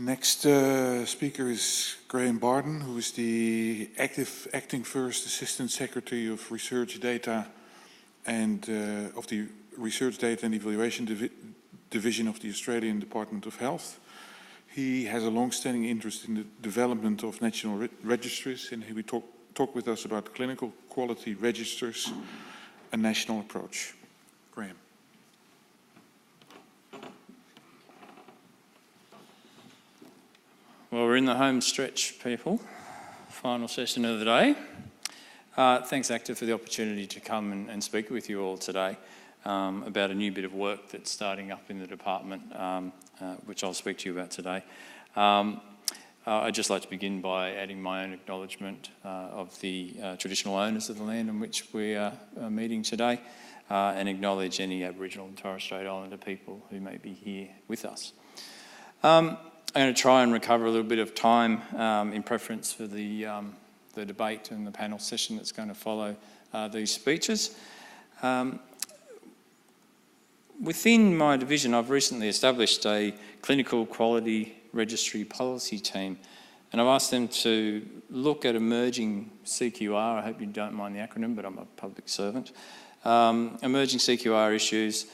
Next speaker is Graeme Barden, who is the acting First Assistant Secretary of Research Data and of the Research Data and Evaluation Division of the Australian Department of Health. He has a long-standing interest in the development of national registries, and he will talk with us about clinical quality registers, a national approach. Graeme. Well, we're in the home stretch, people. Final session of the day. Thanks, ACTA, for the opportunity to come and speak with you all today about a new bit of work that's starting up in the department, which I'll speak to you about today. I'd just like to begin by adding my own acknowledgement of the traditional owners of the land on which we are meeting today, and acknowledge any Aboriginal and Torres Strait Islander people who may be here with us. I'm going to try and recover a little bit of time in preference for the debate and the panel session that's going to follow these speeches. Within my division, I've recently established a clinical quality registry policy team, and I've asked them to look at emerging CQR, I hope you don't mind the acronym, but I'm a public servant, emerging CQR issues,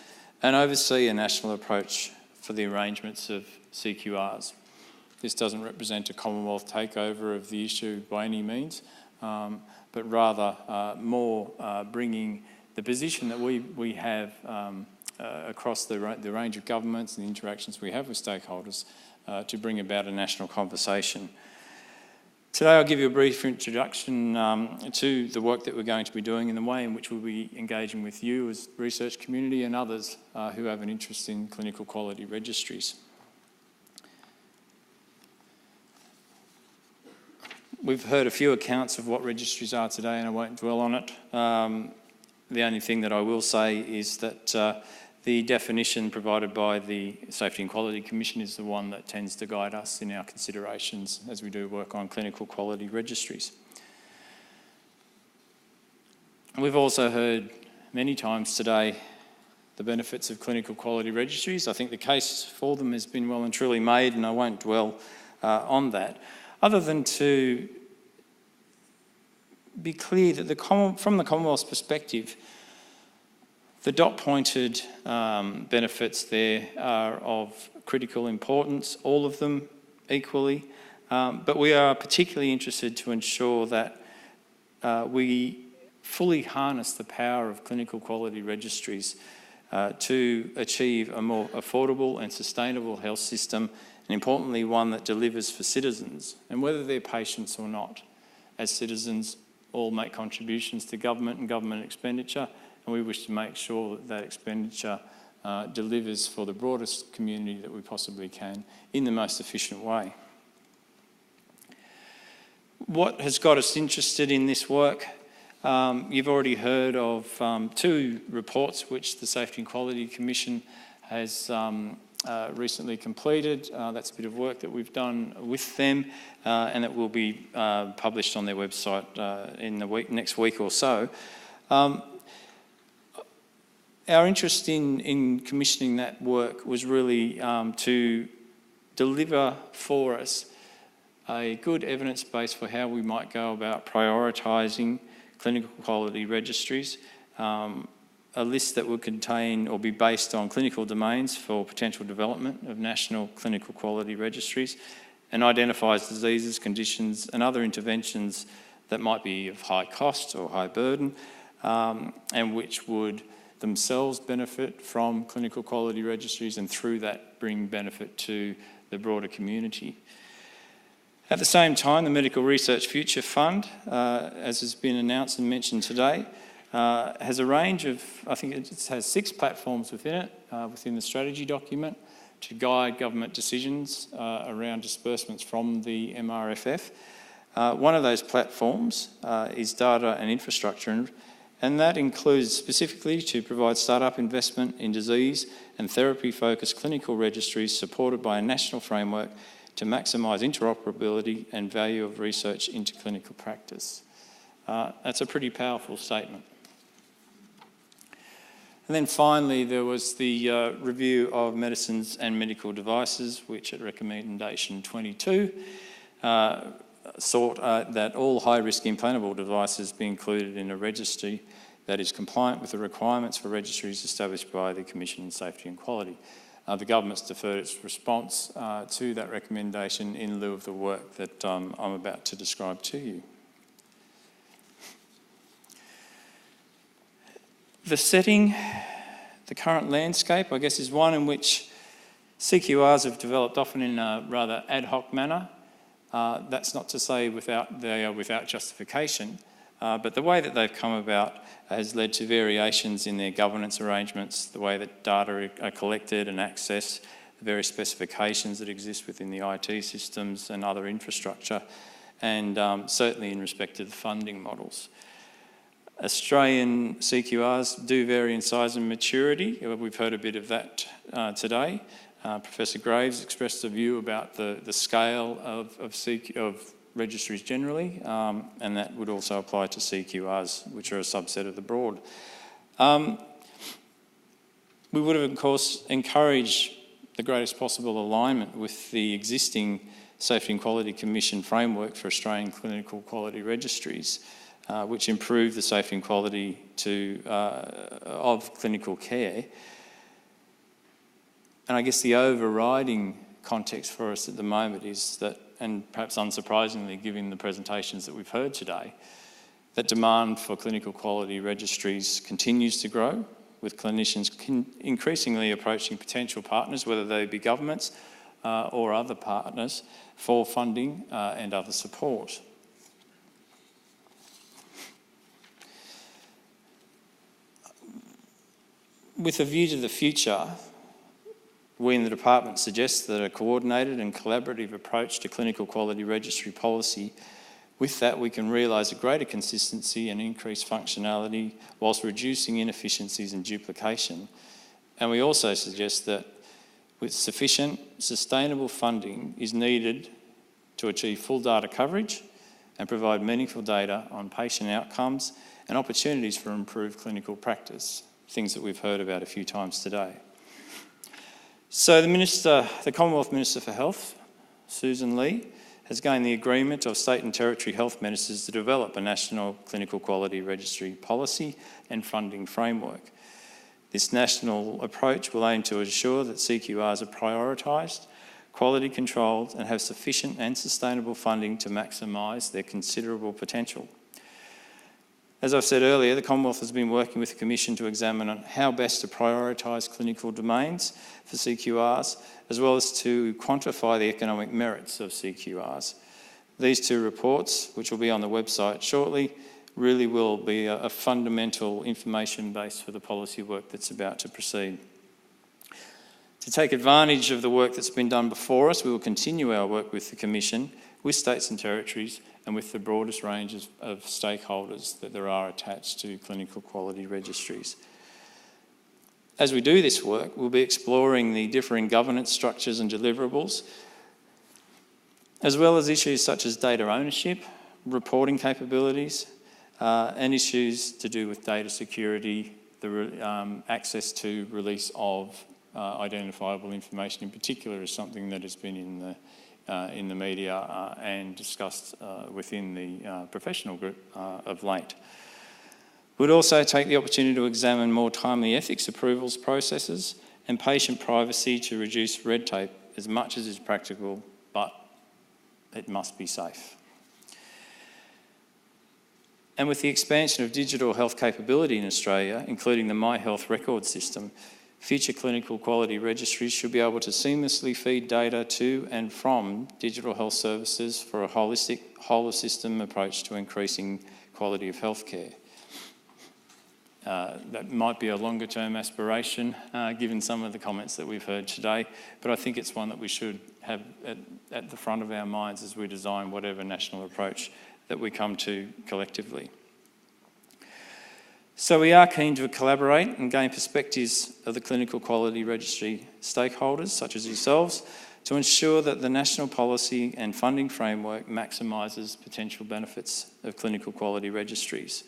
and oversee a national approach for the arrangements of CQRs. This doesn't represent a Commonwealth takeover of the issue by any means, but rather more bringing the position that we have across the range of governments and the interactions we have with stakeholders to bring about a national conversation. Today I'll give you a brief introduction to the work that we're going to be doing and the way in which we'll be engaging with you as research community and others who have an interest in clinical quality registries. We've heard a few accounts of what registries are today, and I won't dwell on it. The only thing that I will say is that the definition provided by the Safety and Quality Commission is the one that tends to guide us in our considerations as we do work on clinical quality registries. We've also heard many times today the benefits of clinical quality registries. I think the case for them has been well and truly made, and I won't dwell on that, other than to be clear that from the Commonwealth's perspective, the dot-pointed benefits there are of critical importance, all of them equally, but we are particularly interested to ensure that we fully harness the power of clinical quality registries to achieve a more affordable and sustainable health system, and importantly one that delivers for citizens, and whether they're patients or not. As citizens, all make contributions to government and government expenditure, and we wish to make sure that that expenditure delivers for the broadest community that we possibly can in the most efficient way. What has got us interested in this work? You've already heard of two reports which the Safety and Quality Commission has recently completed. That's a bit of work that we've done with them and that will be published on their website in the next week or so. Our interest in commissioning that work was really to deliver for us a good evidence base for how we might go about prioritising clinical quality registries, a list that would contain or be based on clinical domains for potential development of national clinical quality registries, and identifies diseases, conditions and other interventions that might be of high cost or high burden, and which would themselves benefit from clinical quality registries, and through that bring benefit to the broader community. At the same time, the Medical Research Future Fund, as has been announced and mentioned today, has a range of, I think it has 6 platforms within it, within the strategy document, to guide government decisions around disbursements from the MRFF. One of those platforms is data and infrastructure, and that includes specifically to provide start-up investment in disease and therapy-focused clinical registries supported by a national framework to maximise interoperability and value of research into clinical practice. That's a pretty powerful statement. And then finally, there was the review of medicines and medical devices, which at recommendation 22 sought that all high-risk implantable devices be included in a registry that is compliant with the requirements for registries established by the Commission on Safety and Quality. The government's deferred its response to that recommendation in lieu of the work that I'm about to describe to you. The setting, the current landscape, I guess, is one in which CQRs have developed often in a rather ad hoc manner. That's not to say they are without justification, but the way that they've come about has led to variations in their governance arrangements, the way that data are collected and accessed, the various specifications that exist within the IT systems and other infrastructure, and certainly in respect to the funding models. Australian CQRs do vary in size and maturity. We've heard a bit of that today. Professor Graves expressed a view about the scale of registries generally, and that would also apply to CQRs, which are a subset of the broad. We would have, of course, encouraged the greatest possible alignment with the existing Safety and Quality Commission framework for Australian clinical quality registries, which improve the safety and quality of clinical care. And I guess the overriding context for us at the moment is that, and perhaps unsurprisingly given the presentations that we've heard today, that demand for clinical quality registries continues to grow, with clinicians increasingly approaching potential partners, whether they be governments or other partners, for funding and other support. With a view to the future, we in the department suggest that a coordinated and collaborative approach to clinical quality registry policy, with that we can realise a greater consistency and increased functionality whilst reducing inefficiencies and duplication. And we also suggest that with sufficient, sustainable funding is needed to achieve full data coverage and provide meaningful data on patient outcomes and opportunities for improved clinical practice, things that we've heard about a few times today. So the Commonwealth Minister for Health, Susan Lee, has gained the agreement of state and territory health ministers to develop a national clinical quality registry policy and funding framework. This national approach will aim to ensure that CQRs are prioritised, quality controlled, and have sufficient and sustainable funding to maximise their considerable potential. As I've said earlier, the Commonwealth has been working with the Commission to examine on how best to prioritise clinical domains for CQRs, as well as to quantify the economic merits of CQRs. These two reports, which will be on the website shortly, really will be a fundamental information base for the policy work that's about to proceed. To take advantage of the work that's been done before us, we will continue our work with the Commission, with states and territories, and with the broadest range of stakeholders that there are attached to clinical quality registries. As we do this work, we'll be exploring the differing governance structures and deliverables, as well as issues such as data ownership, reporting capabilities, and issues to do with data security, the access to release of identifiable information in particular is something that has been in the media and discussed within the professional group of late. We'd also take the opportunity to examine more timely ethics approvals processes and patient privacy to reduce red tape as much as is practical, but it must be safe. And with the expansion of digital health capability in Australia, including the My Health record system, future clinical quality registries should be able to seamlessly feed data to and from digital health services for a holistic, whole-of-system approach to increasing quality of healthcare. That might be a longer-term aspiration, given some of the comments that we've heard today, but I think it's one that we should have at the front of our minds as we design whatever national approach that we come to collectively. So we are keen to collaborate and gain perspectives of the clinical quality registry stakeholders, such as yourselves, to ensure that the national policy and funding framework maximises potential benefits of clinical quality registries.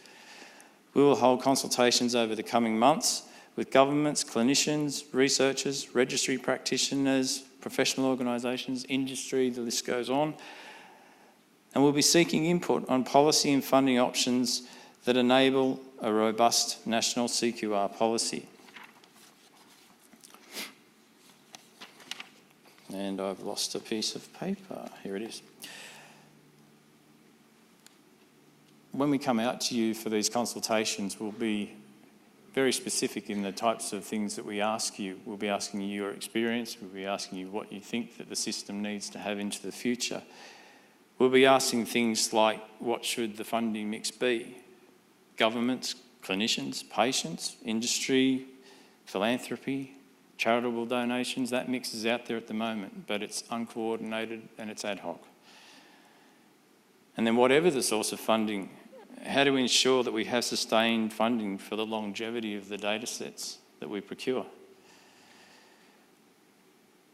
We will hold consultations over the coming months with governments, clinicians, researchers, registry practitioners, professional organisations, industry, the list goes on. And we'll be seeking input on policy and funding options that enable a robust national CQR policy. And I've lost a piece of paper. Here it is. When we come out to you for these consultations, we'll be very specific in the types of things that we ask you. We'll be asking you your experience. We'll be asking you what you think that the system needs to have into the future. We'll be asking things like, what should the funding mix be? Governments, clinicians, patients, industry, philanthropy, charitable donations. That mix is out there at the moment, but it's uncoordinated and it's ad hoc. And then whatever the source of funding, how do we ensure that we have sustained funding for the longevity of the data sets that we procure?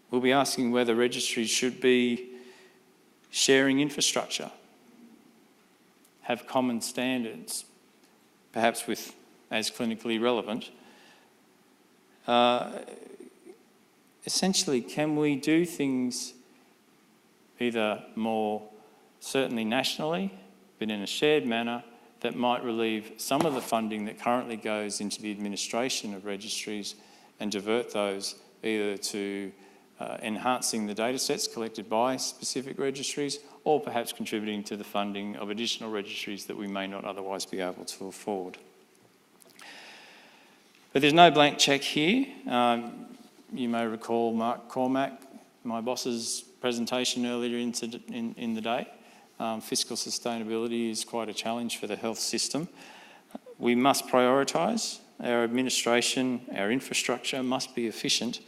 We'll be asking whether registries should be sharing infrastructure, have common standards, perhaps with as clinically relevant. Essentially, can we do things either more certainly nationally, but in a shared manner that might relieve some of the funding that currently goes into the administration of registries and divert those either to enhancing the data sets collected by specific registries or perhaps contributing to the funding of additional registries that we may not otherwise be able to afford. But there's no blank cheque here. You may recall Mark Cormack, my boss's presentation earlier in the day. Fiscal sustainability is quite a challenge for the health system. We must prioritise. Our administration, our infrastructure must be efficient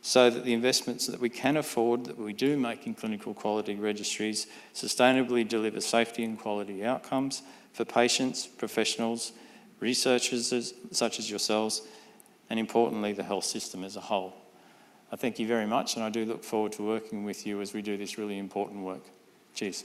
so that the investments that we can afford, that we do make in clinical quality registries, sustainably deliver safety and quality outcomes for patients, professionals, researchers such as yourselves, and importantly, the health system as a whole. I thank you very much, and I do look forward to working with you as we do this really important work. Cheers.